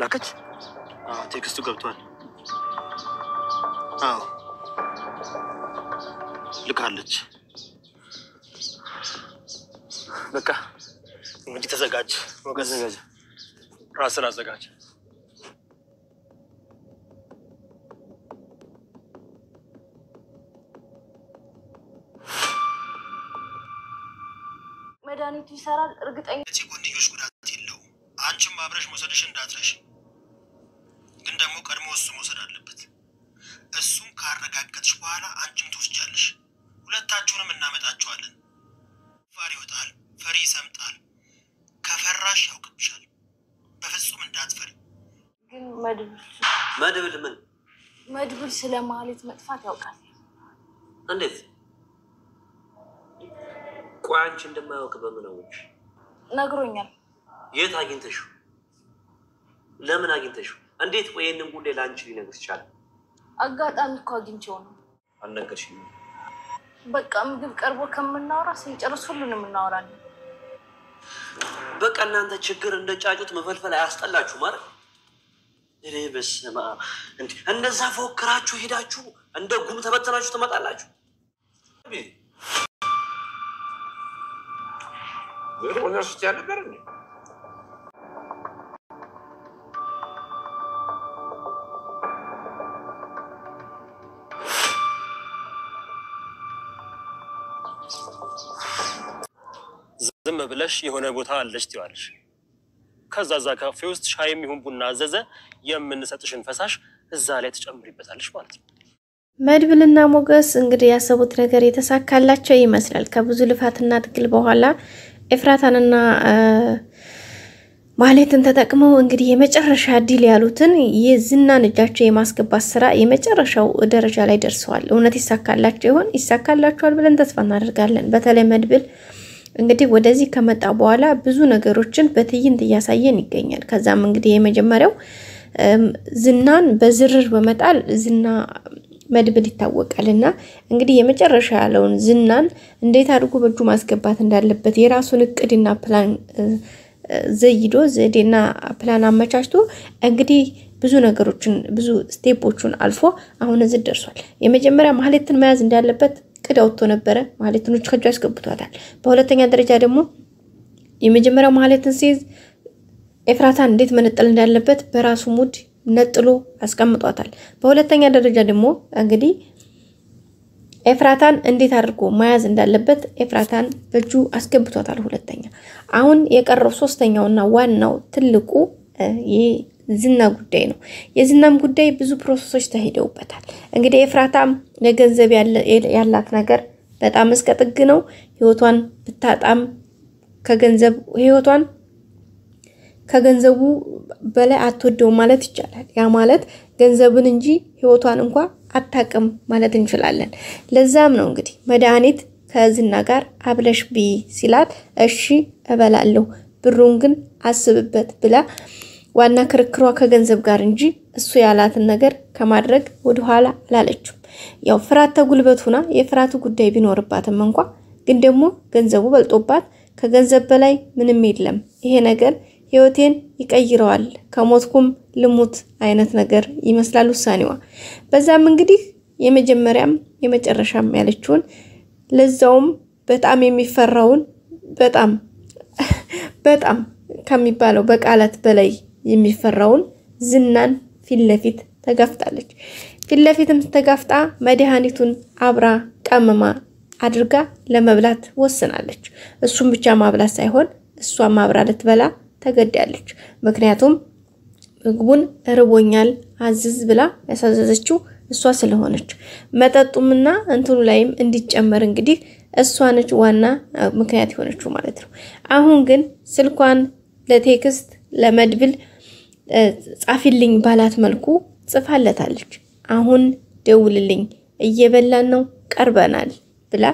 ላከች ቴክስቱ ገብቷል ልካለች በቃ እንግዲህ ተዘጋጅ ወገን ተዘጋጅ ራስን አዘጋጅ መድኃኒቱ ይሰራል እርግጠኛ ጎንዮሽ ጉዳት የለው አንቺም አብረሽ መውሰድሽ እንዳትረሽ ግን ደግሞ ቀድሞ እሱ መውሰድ አለበት እሱን ካረጋገጥሽ በኋላ አንቺም ትወስጃለሽ ሁለታችሁንም እናመጣቸዋለን ፈሪ ይወጣል ፈሪ ይሰምጣል ከፈራሽ ያውቅብሻል በፍጹም እንዳትፈሪ ግን መድብል ምን መድብል ስለማለት መጥፋት ያውቃል እንዴት ቋንጭ እንደማያውቅ በመናውጭ ነግሮኛል የት አግኝተሽ ለምን አግኝተሽ እንዴት ወይንም ጉዴ ላንቺ ሊነግርሽ ይችላል አጋጣሚ እኮ አግኝቼው ነው አልነገርሽም በቃ ምግብ ቀርቦ ከመናወራ ስንጨርስ ሁሉንም እናወራለን በቃ እናንተ ችግር እንደጫጩት መፈልፈል አያስጠላችሁ ማለት እኔ በስማ እንደዛ ፎክራችሁ ሄዳችሁ እንደ ጉም ተበተናችሁ ተመጣላችሁ ወነርስ ያለበር ነው ዝም ብለሽ የሆነ ቦታ አለሽ ትይዋለሽ ከዛዛ ካፌ ውስጥ ሻይም ይሁን ቡና አዘዘ የምንሰጥሽን ፈሳሽ እዛ ላይ ተጨምሪበታለሽ ማለት ነው መድብልና ሞገስ እንግዲህ ያሰቡት ነገር የተሳካላቸው ይመስላል ከብዙ ልፋትና ትግል በኋላ ኤፍራታንና ማህሌትን ተጠቅመው እንግዲህ የመጨረሻ ዲል ያሉትን የዝናን እጃቸው የማስገባት ስራ የመጨረሻው ደረጃ ላይ ደርሰዋል እውነት ይሳካላቸው ይሆን ይሳካላቸዋል ብለን ተስፋ እናደርጋለን በተለይ መድብል እንግዲህ ወደዚህ ከመጣ በኋላ ብዙ ነገሮችን በትይንት ያሳየን ይገኛል ከዛም እንግዲህ የመጀመሪያው ዝናን በዝርር በመጣል ዝና መድብል ይታወቃልና እንግዲህ የመጨረሻ ያለውን ዝናን እንዴት አድርጎ በእጁ ማስገባት እንዳለበት የራሱን እቅድና ፕላን ዘይዶ ዘዴና ፕላን አመቻችቶ እንግዲህ ብዙ ነገሮችን ብዙ ስቴፖችን አልፎ አሁን እዚህ ደርሷል የመጀመሪያ ማህሌትን መያዝ እንዳለበት ቅድ አውጥቶ ነበር ማህሌትን ከጁ ያስገብቷታል በሁለተኛ ደረጃ ደግሞ የመጀመሪያው ማህሌትን ሲይዝ ኤፍራታን እንዴት መነጠል እንዳለበት በራሱ ሙድ ነጥሎ አስቀምጧታል በሁለተኛ ደረጃ ደግሞ እንግዲህ ኤፍራታን እንዴት አድርጎ መያዝ እንዳለበት ኤፍራታን በእጁ አስገብቷታል ሁለተኛ አሁን የቀረው ሶስተኛውና ዋናው ትልቁ የዝና ጉዳይ ነው የዝናም ጉዳይ ብዙ ፕሮሰሶች ተሄደውበታል እንግዲህ ኤፍራታም ለገንዘብ ያላት ነገር በጣም እስከ ጥግ ነው ህይወቷን ብታጣም ከገንዘቡ በላይ አትወደው ማለት ይቻላል ያ ማለት ገንዘብን እንጂ ህይወቷን እንኳን አታቀም ማለት እንችላለን ለዛም ነው እንግዲህ መድኃኒት ከዝና ጋር አብለሽ ቢ ሲላት እሺ እበላለሁ ብሩን ግን አስብበት ብላ ዋና ክርክሯ ከገንዘብ ጋር እንጂ እሱ ያላትን ነገር ከማድረግ ወደ ኋላ አላለችም ያው ፍራት ተጉልበቱና የፍራቱ ጉዳይ ቢኖርባትም እንኳን ግን ደግሞ ገንዘቡ በልጦባት ከገንዘብ በላይ ምንም የለም ይሄ ነገር ህይወቴን ይቀይረዋል ከሞትኩም ልሙት አይነት ነገር ይመስላል ውሳኔዋ በዛም እንግዲህ የመጀመሪያም የመጨረሻም ያለችውን ለዛውም በጣም የሚፈራውን በጣም ከሚባለው በቃላት በላይ የሚፈራውን ዝናን ፊትለፊት ተጋፍጣለች ፊትለፊትም ተጋፍጣ መድኃኒቱን አብራ ቀመማ አድርጋ ለመብላት ወስናለች እሱም ብቻ ማብላት ሳይሆን እሷ ማብራ ልትበላ ተገዳለች ምክንያቱም ምግቡን ርቦኛል አዝዝ ብላ ያሳዘዘችው እሷ ስለሆነች መጠጡምና እንትኑ ላይም እንዲጨመር እንግዲህ እሷ ነች ዋና ምክንያት ሆነችው ማለት ነው አሁን ግን ስልኳን ለቴክስት ለመድብል ጻፊልኝ ባላት መልኩ ጽፋለታለች አሁን ደውልልኝ እየበላን ነው ቀርበናል ብላ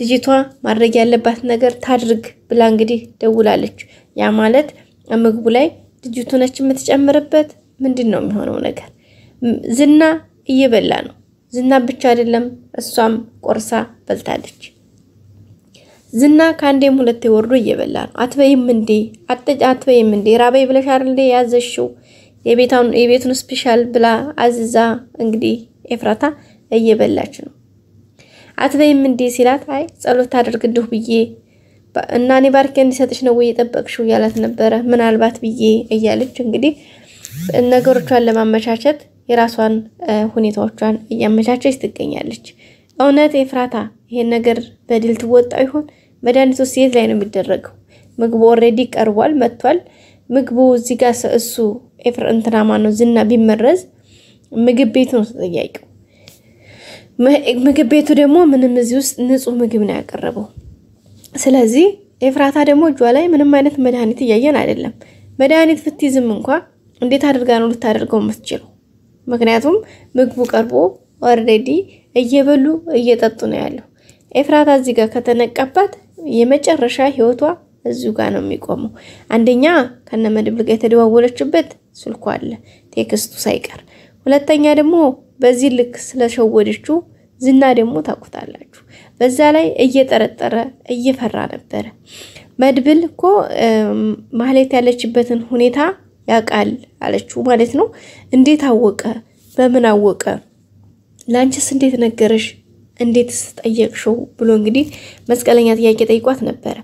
ልጅቷ ማድረግ ያለባት ነገር ታድርግ ብላ እንግዲህ ደውላለች ያ ማለት ምግቡ ላይ ልጅቱ ነች የምትጨምርበት ምንድነው የሚሆነው ነገር ዝና እየበላ ነው ዝና ብቻ አይደለም እሷም ቆርሳ በልታለች ዝና ካንዴም ሁለቴ ወርዶ እየበላ ነው አትበይም እንዴ አትበይም እንዴ ራበይ ብለሽ አይደል ያዘሽው የቤቱን ስፔሻል ብላ አዝዛ እንግዲህ ኤፍራታ እየበላች ነው። አትበይም እንዴ ሲላት አይ ጸሎት አድርግልሁ ብዬ እና እኔ ባርኬ እንዲሰጥሽ ነው ወይ የጠበቅሽው ያላት ነበረ ምናልባት ብዬ እያለች እንግዲህ ነገሮቿን ለማመቻቸት የራሷን ሁኔታዎቿን እያመቻቸች ትገኛለች። እውነት ኤፍራታ ይሄን ነገር በድል ትወጣው ይሆን? መድኃኒቱ የት ላይ ነው የሚደረገው? ምግቡ ኦሬዲ ቀርቧል መጥቷል። ምግቡ እዚህ ጋር እሱ እንትና ማነው ዝና ቢመረዝ ምግብ ቤቱ ነው ተጠያቂው። ምግብ ቤቱ ደግሞ ምንም እዚህ ውስጥ ንጹህ ምግብ ነው ያቀረበው። ስለዚህ ኤፍራታ ደግሞ እጇ ላይ ምንም አይነት መድኃኒት እያየን አይደለም። መድኃኒት ፍትይዝም እንኳን እንዴት አድርጋ ነው ልታደርገው የምትችለው? ምክንያቱም ምግቡ ቀርቦ ኦሬዲ እየበሉ እየጠጡ ነው ያለው። ኤፍራታ እዚህ ጋር ከተነቀባት የመጨረሻ ህይወቷ እዚሁ ጋር ነው የሚቆመው። አንደኛ ከነመድብል ጋር የተደዋወለችበት ስልኳ አለ ቴክስቱ ሳይቀር። ሁለተኛ ደግሞ በዚህ ልክ ስለሸወደችው ዝና ደግሞ ታቁታላችሁ። በዛ ላይ እየጠረጠረ እየፈራ ነበር። መድብል እኮ ማህሌት ያለችበትን ሁኔታ ያቃል አለችው ማለት ነው። እንዴት አወቀ? በምን አወቀ? ላንቺስ እንዴት ነገረሽ? እንዴትስ ጠየቅሽው? ብሎ እንግዲህ መስቀለኛ ጥያቄ ጠይቋት ነበር።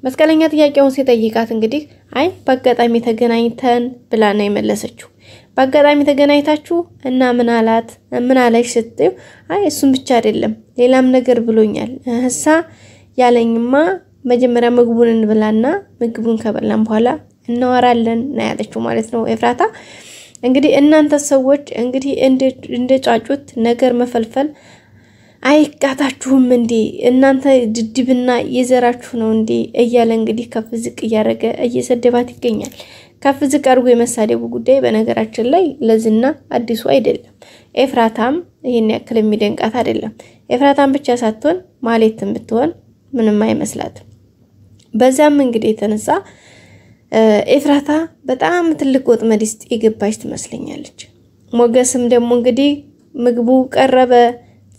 መስቀለኛ ጥያቄውን ሲጠይቃት እንግዲህ አይ በአጋጣሚ ተገናኝተን ብላ ነው የመለሰችው። በአጋጣሚ ተገናኝታችሁ እና ምን አላት? ምን አለሽ ስትዩ አይ እሱም ብቻ አይደለም ሌላም ነገር ብሎኛል። እህሳ ያለኝማ መጀመሪያ ምግቡን እንብላና ምግቡን ከበላን በኋላ እናወራለን ነው ያለችው ማለት ነው ኤፍራታ። እንግዲህ እናንተ ሰዎች እንግዲህ እንደ ጫጩት ነገር መፈልፈል አይቃታችሁም እንዴ? እናንተ ድድብና የዘራችሁ ነው እንዴ? እያለ እንግዲህ ከፍ ዝቅ እያደረገ እየሰደባት ይገኛል። ከፍ ዝቅ አድርጎ የመሳደቡ ጉዳይ በነገራችን ላይ ለዝና አዲሱ አይደለም። ኤፍራታም ይሄን ያክል የሚደንቃት አይደለም። ኤፍራታም ብቻ ሳትሆን ማህሌትም ብትሆን ምንም አይመስላትም። በዛም እንግዲህ የተነሳ ኤፍራታ በጣም ትልቅ ወጥመድ ውስጥ የገባች ትመስለኛለች። ሞገስም ደግሞ እንግዲህ ምግቡ ቀረበ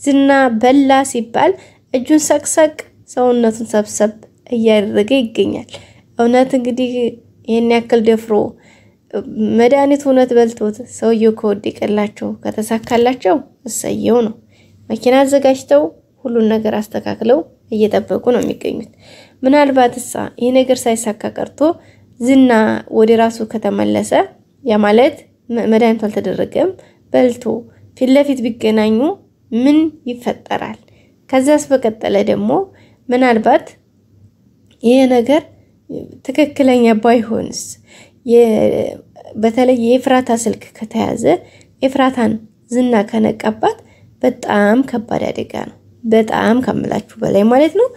ዝና በላ ሲባል እጁን ሰቅሰቅ ሰውነቱን ሰብሰብ እያደረገ ይገኛል። እውነት እንግዲህ ይሄን ያክል ደፍሮ መድኃኒት እውነት በልቶት ሰውየው ከወደቀላቸው ከተሳካላቸው እሰየው ነው። መኪና አዘጋጅተው ሁሉን ነገር አስተካክለው እየጠበቁ ነው የሚገኙት። ምናልባትሳ ይሄ ነገር ሳይሳካ ቀርቶ ዝና ወደ ራሱ ከተመለሰ ያ ማለት መድኃኒቱ አልተደረገም በልቶ ፊት ለፊት ቢገናኙ ምን ይፈጠራል? ከዛስ በቀጠለ ደግሞ ምናልባት ይሄ ነገር ትክክለኛ ባይሆንስ በተለይ የኤፍራታ ስልክ ከተያዘ ኤፍራታን ዝና ከነቀባት በጣም ከባድ አደጋ ነው። በጣም ከመላችሁ በላይ ማለት ነው።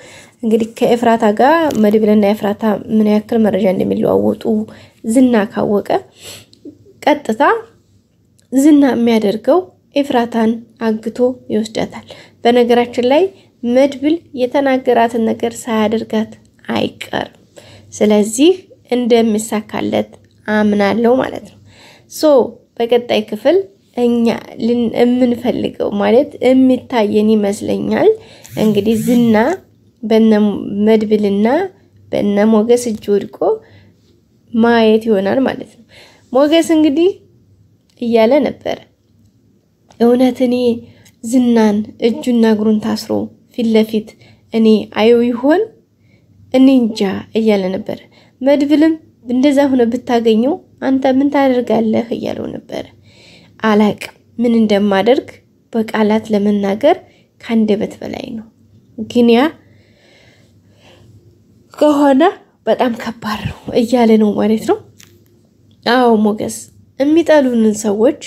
እንግዲህ ከኤፍራታ ጋር መድብልና ኤፍራታ ምን ያክል መረጃ እንደሚለዋወጡ ዝና ካወቀ ቀጥታ ዝና የሚያደርገው ኤፍራታን አግቶ ይወስዳታል። በነገራችን ላይ መድብል የተናገራትን ነገር ሳያደርጋት አይቀርም። ስለዚህ እንደሚሳካለት አምናለሁ ማለት ነው። በቀጣይ ክፍል እኛ የምንፈልገው ማለት የሚታየን ይመስለኛል እንግዲህ ዝና በነ መድብልና በነ ሞገስ እጅ ወድቆ ማየት ይሆናል ማለት ነው። ሞገስ እንግዲህ እያለ ነበር እውነት እኔ ዝናን እጁና እግሩን ታስሮ ፊት ለፊት እኔ አየው ይሆን እኔ እንጃ እያለ ነበር። መድብልም እንደዛ ሆነ ብታገኘው አንተ ምን ታደርጋለህ እያለው ነበር። አላቅም ምን እንደማደርግ በቃላት ለመናገር ካንደበት በላይ ነው፣ ግን ያ ከሆነ በጣም ከባድ ነው እያለ ነው ማለት ነው። አዎ ሞገስ የሚጠሉንን ሰዎች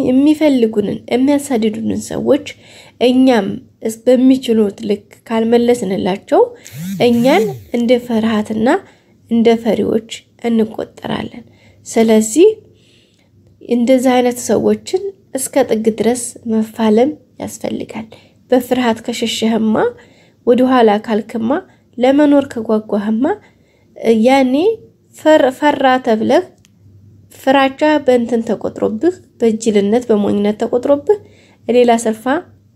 የሚፈልጉንን የሚያሳድዱንን ሰዎች እኛም በሚችሉት ልክ ካልመለስንላቸው እኛን እንደ ፍርሃትና እንደ ፈሪዎች እንቆጠራለን። ስለዚህ እንደዚህ አይነት ሰዎችን እስከ ጥግ ድረስ መፋለም ያስፈልጋል። በፍርሃት ከሸሸህማ ወደ ኋላ ካልክማ ለመኖር ከጓጓህማ ያኔ ፈራ ተብለህ ፍራቻ በእንትን ተቆጥሮብህ በጅልነት በሞኝነት ተቆጥሮብህ ሌላ ሰልፋ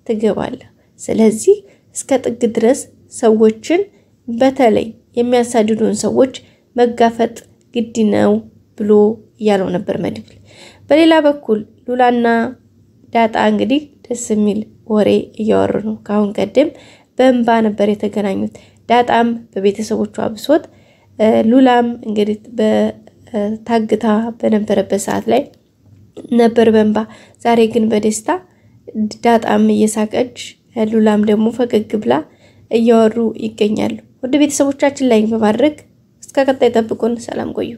ትገባለህ። ስለዚህ እስከ ጥግ ድረስ ሰዎችን በተለይ የሚያሳድዱን ሰዎች መጋፈጥ ግድ ነው ብሎ እያለው ነበር መድብል። በሌላ በኩል ሉላና ዳጣ እንግዲህ ደስ የሚል ወሬ እያወሩ ነው። ካሁን ቀደም በእንባ ነበር የተገናኙት። ዳጣም በቤተሰቦቿ ብሶት፣ ሉላም እንግዲህ በታግታ በነበረበት ሰዓት ላይ ነበር በእንባ። ዛሬ ግን በደስታ ዳጣም እየሳቀች ሉላም ደግሞ ፈገግ ብላ እያወሩ ይገኛሉ። ወደ ቤተሰቦቻችን ላይ በማድረግ እስከ ቀጣይ ጠብቁን። ሰላም ቆዩ።